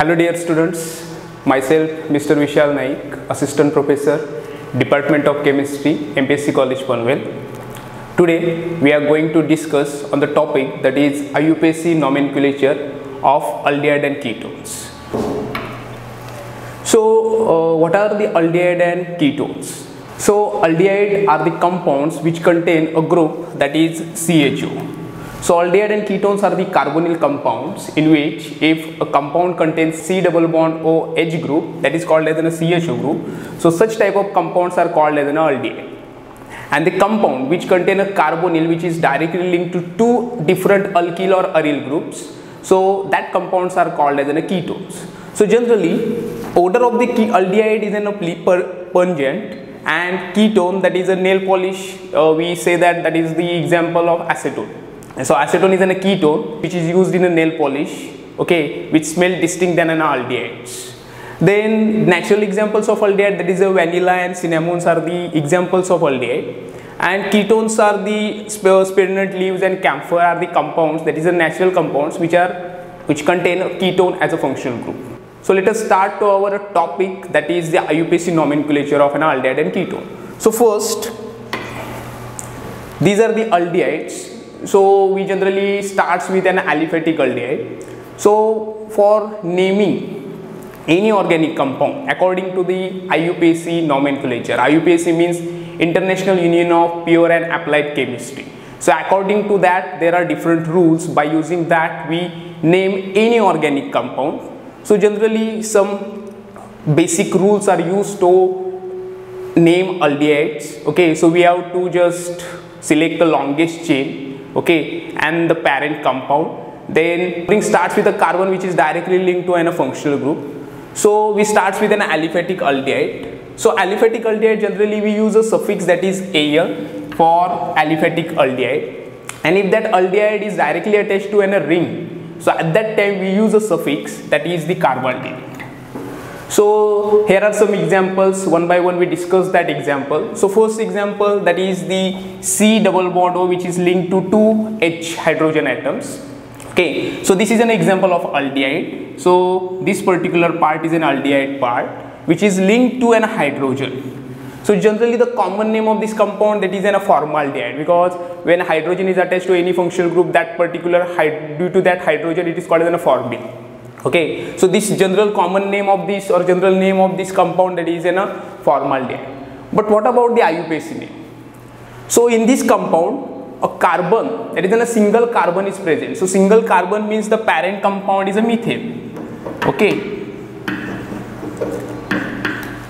Hello dear students, myself Mr. Vishal Naik, Assistant Professor, Department of Chemistry, MPSC College Panvel. Today we are going to discuss on the topic that is IUPAC nomenclature of aldehyde and ketones. So what are the aldehyde and ketones? So aldehyde are the compounds which contain a group that is CHO. So aldehyde and ketones are the carbonyl compounds in which if a compound contains C double bond OH group, that is called as a CHO group. So such type of compounds are called as an aldehyde. And the compound which contain a carbonyl which is directly linked to two different alkyl or aryl groups, so that compounds are called as ketones. So generally odor of the aldehyde is a pungent, and ketone, that is a nail polish, we say that is the example of acetone. So acetone is a ketone which is used in a nail polish, okay, which smell distinct than an aldehydes. Then natural examples of aldehyde, that is a vanilla and cinnamones are the examples of aldehyde, and ketones are the spearmint leaves and camphor are the compounds, that is a natural compounds which contain a ketone as a functional group. So let us start to our topic, that is the IUPAC nomenclature of an aldehyde and ketone. So first, these are the aldehydes. So we generally starts with an aliphatic aldehyde. So for naming any organic compound according to the IUPAC nomenclature, IUPAC means International Union of Pure and Applied Chemistry. So according to that there are different rules, by using that we name any organic compound. So generally some basic rules are used to name aldehydes. Okay, so we have to just select the longest chain, okay, and the parent compound. Then it starts with a carbon which is directly linked to a functional group. So we starts with an aliphatic aldehyde. So aliphatic aldehyde, generally we use a suffix that is al for aliphatic aldehyde, and if that aldehyde is directly attached to a ring, so at that time we use a suffix that is the carbaldehyd. So here are some examples, one by one we discuss that example. So first example, that is the C double bond O which is linked to two H hydrogen atoms. Okay, so this is an example of aldehyde. So this particular part is an aldehyde part which is linked to an hydrogen. So generally the common name of this compound, that is a formaldehyde, because when hydrogen is attached to any functional group, that particular due to that hydrogen it is called as a formyl. Okay, so this general common name of this or general name of this compound, that is a formaldehyde. But what about the IUPAC name? So in this compound a carbon, that is a single carbon is present. So single carbon means the parent compound is a methane. Okay,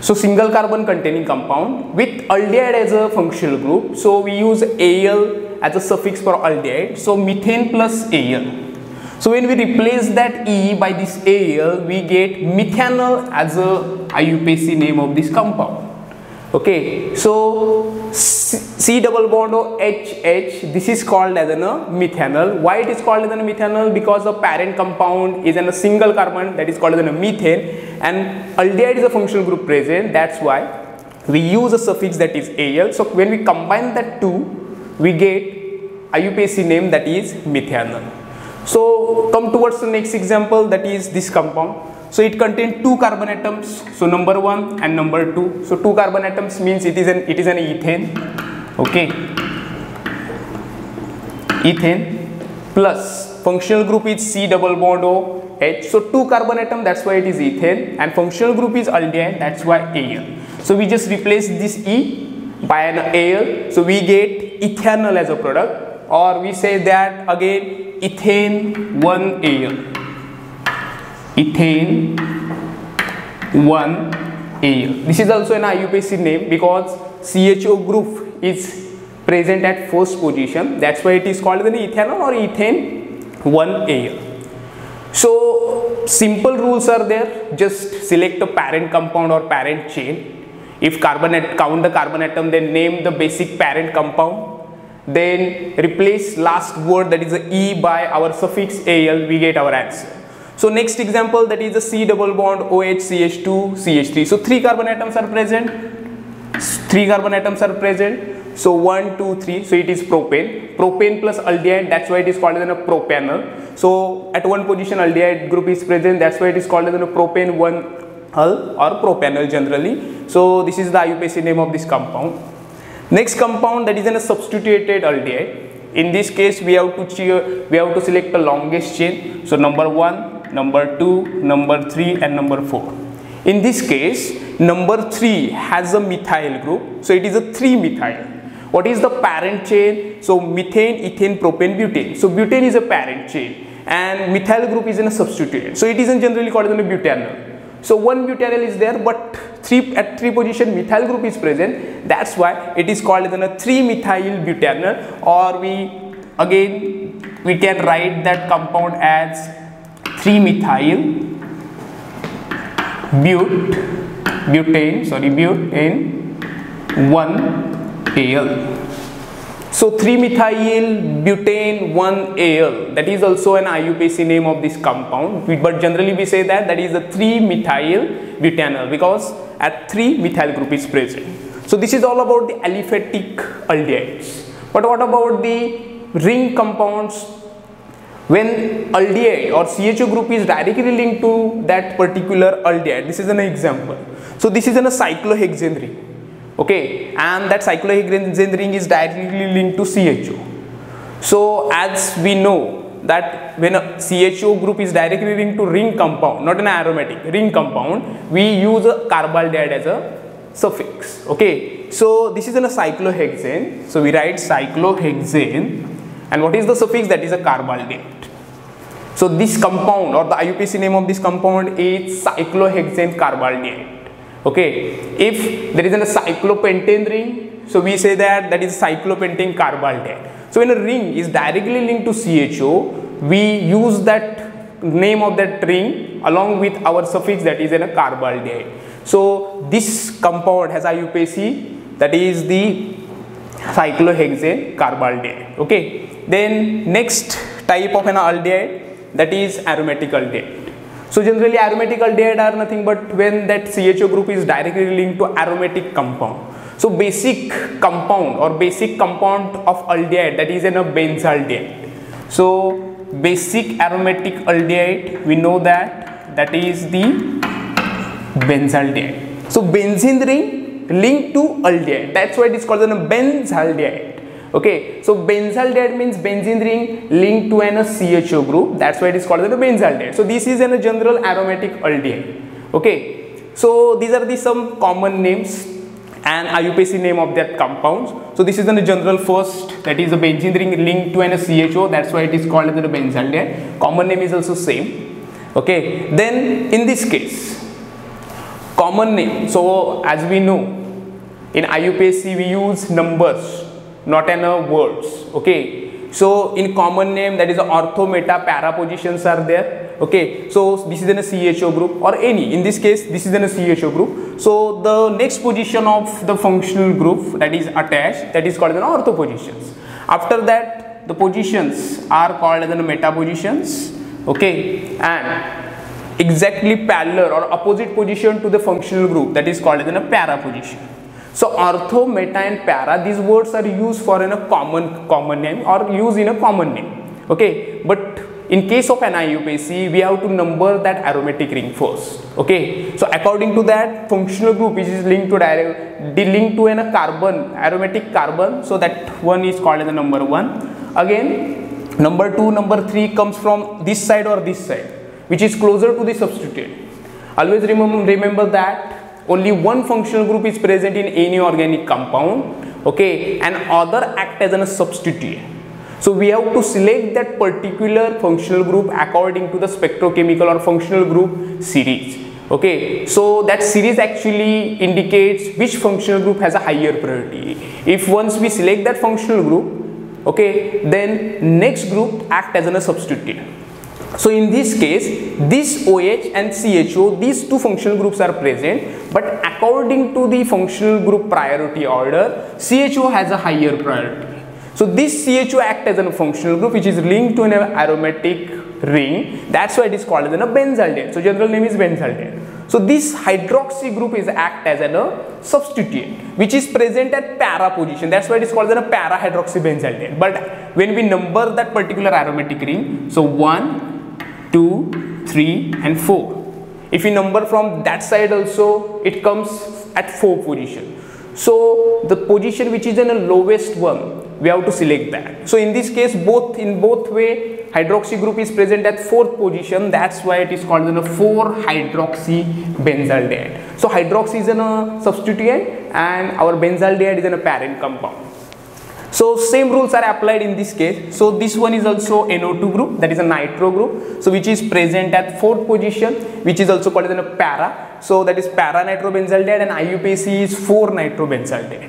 so single carbon containing compound with aldehyde as a functional group. So we use Al as a suffix for aldehyde. So methane plus Al. So when we replace that E by this Al, we get methanol as a IUPAC name of this compound. Okay, so C double bond O HH, this is called as a methanol. Why it is called as a methanol? Because the parent compound is in a single carbon, that is called as a methane, and aldehyde is a functional group present. That's why we use a suffix that is Al. So when we combine that two, we get IUPAC name, that is methanol. So come towards the next example, that is this compound. So it contains two carbon atoms, so number 1 and number 2. So two carbon atoms means it is an ethane. Okay, ethane plus functional group is C double bond O H. So two carbon atom, that's why it is ethane, and functional group is aldehyde, that's why Al. So we just replace this E by an Al, so we get ethanol as a product, or we say that again ethane 1Al. Ethane 1Al. This is also an IUPAC name because CHO group is present at first position. That's why it is called an ethanol or ethane 1Al. So simple rules are there. Just select a parent compound or parent chain. If count the carbon atom, then name the basic parent compound. Then replace last word, that is the E, by our suffix Al, we get our answer. So next example, that is the C double bond OH CH2 CH3. So three carbon atoms are present. So 1, 2, 3. So it is propane. Propane plus aldehyde. That's why it is called as a propanol. So at one position aldehyde group is present. That's why it is called as a propane 1-ol or propanol generally. So this is the IUPAC name of this compound. Next compound, that is a substituted aldehyde. In this case, we have to select the longest chain. So number 1, number 2, number 3, and number 4. In this case, number 3 has a methyl group. So it is a 3-methyl. What is the parent chain? So methane, ethane, propane, butane. So butane is a parent chain and methyl group is in a substituent. So it is generally called as a butanol. So one butanol is there, but at 3 position methyl group is present. That's why it is called as a 3-methyl butanol, or we can write that compound as 3-methyl butane 1-al. So 3-methyl butane 1-al, that is also an IUPAC name of this compound, but generally we say that is a 3-methyl butanol because at 3 methyl group is present. So this is all about the aliphatic aldehydes. But what about the ring compounds? When aldehyde or CHO group is directly linked to that particular aldehyde, this is an example. So this is a cyclohexane ring. Okay, and that cyclohexane ring is directly linked to CHO. So as we know that when a CHO group is directly linked to ring compound, not an aromatic, ring compound, we use a carbaldehyde as a suffix. Okay, so this is in a cyclohexane. So we write cyclohexane, and what is the suffix? That is a carbaldehyde. So this compound, or the IUPAC name of this compound is cyclohexane carbaldehyde. Okay, if there is a cyclopentane ring, so we say that is cyclopentane carbaldehyde. So when a ring is directly linked to CHO, we use that name of that ring along with our suffix, that is in a carbaldehyde. So this compound has IUPAC, that is the cyclohexane carbaldehyde. Okay, then next type of an aldehyde, that is aromatic aldehyde. So generally aromatic aldehyde are nothing but when that CHO group is directly linked to aromatic compound. So basic compound or basic compound of aldehyde, that is in a benzaldehyde. So basic aromatic aldehyde, we know that is the benzaldehyde. So benzene ring linked to aldehyde, that's why it is called a benzaldehyde. Okay, so benzaldehyde means benzene ring linked to an CHO group, that's why it is called as a benzaldehyde. So this is a general aromatic aldehyde. Okay, so these are the some common names and IUPAC name of that compounds. So this is a general first, that is a benzene ring linked to an CHO, that's why it is called as a benzaldehyde. Common name is also same. Okay, then in this case, common name. So as we know, in IUPAC we use numbers, not in words. Okay, so in common name, that is ortho, meta, para positions are there. Okay, so this is in a CHO group or any, in this case this is in a CHO group. So the next position of the functional group, that is attached, that is called as ortho positions. After that the positions are called as meta positions. Okay, and exactly parallel or opposite position to the functional group, that is called as a para position. So ortho, meta and para, these words are used for in a common name or used in a common name. Okay, but in case of an IUPAC, we have to number that aromatic ring first. Okay, so according to that functional group which is linked to a carbon, aromatic carbon, so that one is called as the number 1. Again, number 2, number 3 comes from this side or this side, which is closer to the substituent. Always remember that only one functional group is present in any organic compound. Okay, and other act as a substituent. So we have to select that particular functional group according to the spectrochemical or functional group series. Okay, so that series actually indicates which functional group has a higher priority. If once we select that functional group, okay, then next group act as a substituent. So in this case, this OH and CHO, these two functional groups are present, but according to the functional group priority order, CHO has a higher priority. So this CHO act as a functional group which is linked to an aromatic ring. That's why it is called as a benzaldehyde. So general name is benzaldehyde. So this hydroxy group is act as a substituent which is present at para position. That's why it is called as a para hydroxybenzaldehyde. But when we number that particular aromatic ring, so 1, 2, 3 and 4. If we number from that side also, it comes at 4 position. So the position which is in the lowest one, we have to select that. So in this case, in both way, hydroxy group is present at 4th position. That's why it is called as a 4-hydroxybenzaldehyde. So hydroxy is a substituent and our benzaldehyde is a parent compound. So same rules are applied in this case. So this one is also NO2 group, that is a nitro group, so which is present at 4th position, which is also called as a para. So that is para nitrobenzaldehyde and IUPAC is 4-nitrobenzaldehyde.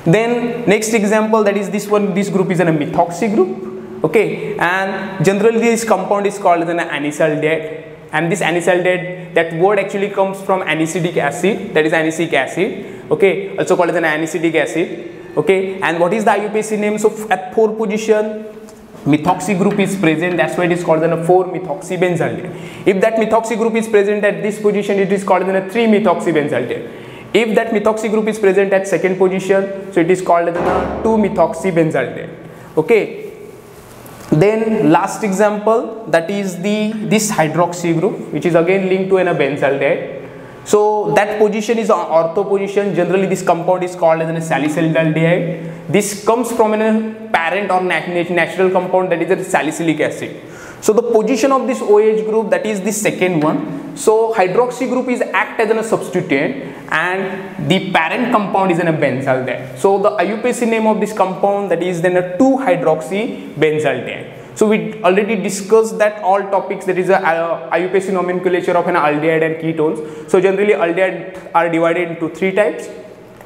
Then next example, that is this one, this group is a methoxy group. Okay, and generally this compound is called as an anisaldehyde, and this anisaldehyde, that word actually comes from anisetic acid, that is anisetic acid. Okay, also called as an anisetic acid. Okay, and what is the IUPAC name? So at 4th position, methoxy group is present. That's why it is called as a 4-methoxybenzaldehyde. If that methoxy group is present at this position, it is called as a 3-methoxybenzaldehyde. If that methoxy group is present at 2nd position, so it is called as a 2-methoxybenzaldehyde. Okay. Then last example, that is this hydroxy group, which is again linked to a benzaldehyde. So that position is ortho position. Generally this compound is called as a salicylaldehyde. This comes from a parent or natural compound, that is a salicylic acid. So the position of this OH group, that is the second one. So hydroxy group is act as a substituent and the parent compound is a benzaldehyde. So the IUPAC name of this compound, that is then a 2-hydroxybenzaldehyde. So we already discussed that all topics, that is a IUPAC nomenclature of an aldehyde and ketones. So generally aldehyde are divided into 3 types: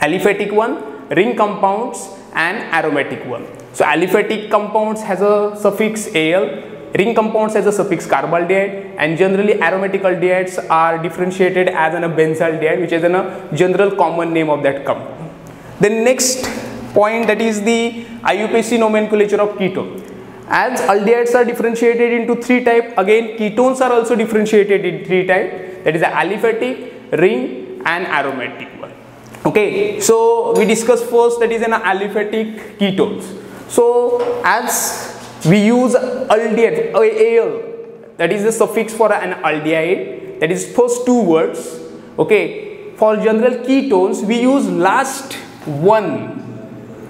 aliphatic one, ring compounds and aromatic one. So aliphatic compounds has a suffix al, ring compounds has a suffix carbaldehyde, and generally aromatic aldehydes are differentiated as a benzaldehyde, which is a general common name of that compound. The next point, that is the IUPAC nomenclature of ketone. As aldehydes are differentiated into 3 types, again ketones are also differentiated in 3 types, that is the aliphatic, ring and aromatic one. Okay, so we discussed first, that is an aliphatic ketones. So as we use aldehyde, al, that is the suffix for an aldehyde, that is first 2 words. Okay, for general ketones we use last 1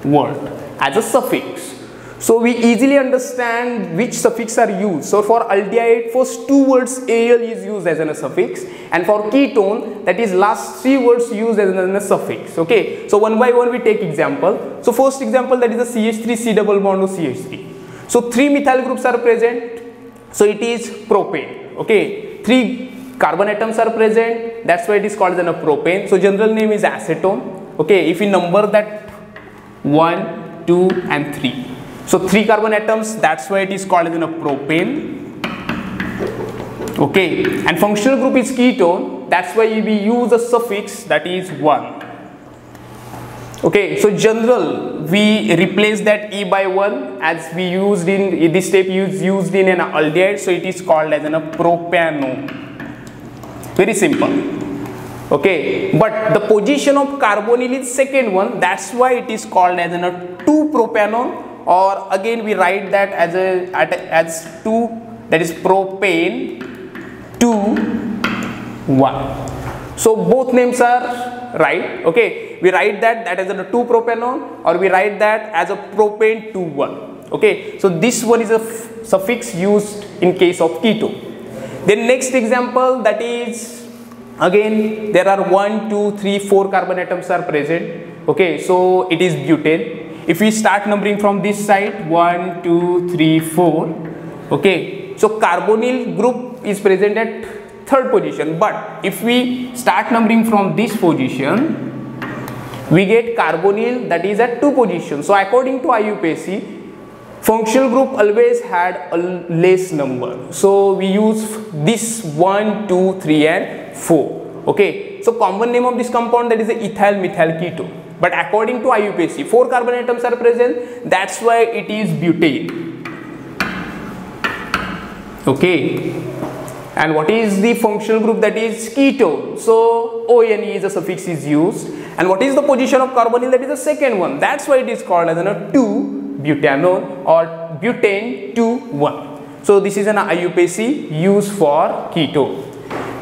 word as a suffix. So we easily understand which suffix are used. So for aldehyde, first 2 words al is used as a suffix, and for ketone, that is last 3 words used as a suffix. Okay, so one by one we take example. So first example, that is the CH3 C double bond to CH3. So 3 methyl groups are present, so it is propane. Okay, 3 carbon atoms are present, that's why it is called as a propane. So general name is acetone. Okay, if we number that 1, 2 and 3. So 3 carbon atoms, that's why it is called as a propane. Okay, and functional group is ketone, that's why we use a suffix, that is 1. Okay, so general, we replace that E by 1 as we used in this step used in an aldehyde, so it is called as a propanone. Very simple. Okay, but the position of carbonyl is second one, that's why it is called as a 2-propanone, or again we write that as 2, that is propane 2 1. So both names are right. Okay, we write that as a 2-propanone, or we write that as a propane 2 1. Okay, so this one is a suffix used in case of ketone. Then next example, that is again there are 1, 2, 3, 4 carbon atoms are present. Okay, so it is butane. If we start numbering from this side, 1, 2, 3, 4. Okay, so carbonyl group is present at 3rd position, but if we start numbering from this position, we get carbonyl that is at 2 positions. So according to IUPAC, functional group always had a less number, so we use this 1, 2, 3 and 4. Okay, so common name of this compound, that is the ethyl methyl ketone, but according to IUPAC 4 carbon atoms are present, that's why it is butane. Okay, and what is the functional group? That is ketone. So ONE is a suffix is used. And what is the position of carbonyl? That is the second one. That's why it is called as a 2-butanone or butane 2,1. So this is an IUPAC used for ketone.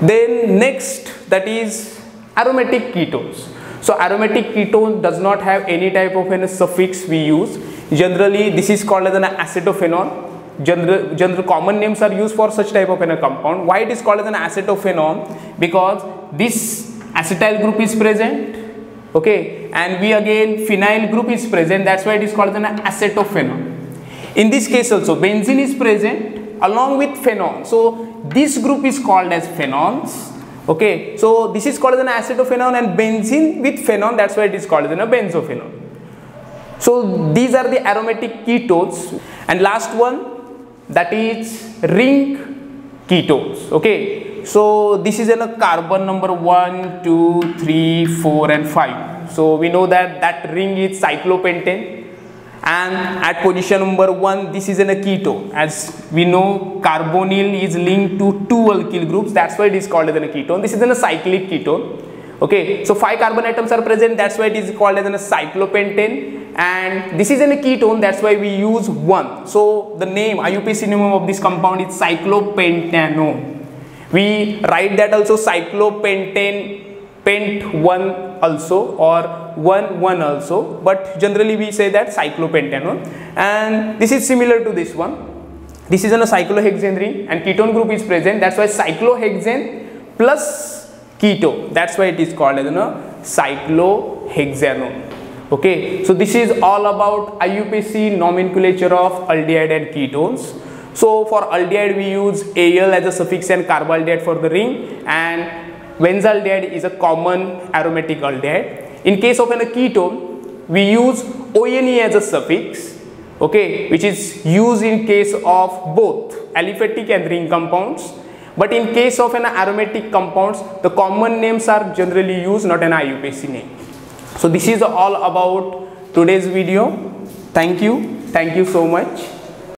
Then next, that is aromatic ketones. So aromatic ketone does not have any type of a suffix we use. Generally this is called as an acetophenone. General common names are used for such type of a compound. Why it is called as an acetophenone? Because this acetyl group is present, okay, and we again phenyl group is present. That's why it is called as an acetophenone. In this case also benzene is present along with phenol. So this group is called as phenols. Okay, so this is called as an acetophenone, and benzene with phenol, that's why it is called as a benzophenone. So these are the aromatic ketones. And last one, that is ring ketones. Okay, so this is in a carbon number 1, 2, 3, 4 and 5. So we know that that ring is cyclopentane, and at position number 1 this is in a ketone. As we know, carbonyl is linked to 2 alkyl groups, that's why it is called as a ketone. This is in a cyclic ketone. Okay, so 5 carbon atoms are present, that's why it is called as a cyclopentane, and this is in a ketone, that's why we use 1. So the name, IUPAC name of this compound is cyclopentanone. We write that also cyclopentane pent 1 also, or 1 also, but generally we say that cyclopentanone. And this is similar to this one. This is in a cyclohexane ring and ketone group is present, that's why cyclohexane plus ketone, that's why it is called as a cyclohexanone. Okay, so this is all about IUPAC nomenclature of aldehyde and ketones. So for aldehyde we use Al as a suffix and carbaldehyde for the ring, and benzaldehyde is a common aromatic aldehyde. In case of a ketone we use ONE as a suffix, okay, which is used in case of both aliphatic and ring compounds. But in case of an aromatic compounds, the common names are generally used, not an IUPAC name. So this is all about today's video. Thank you so much.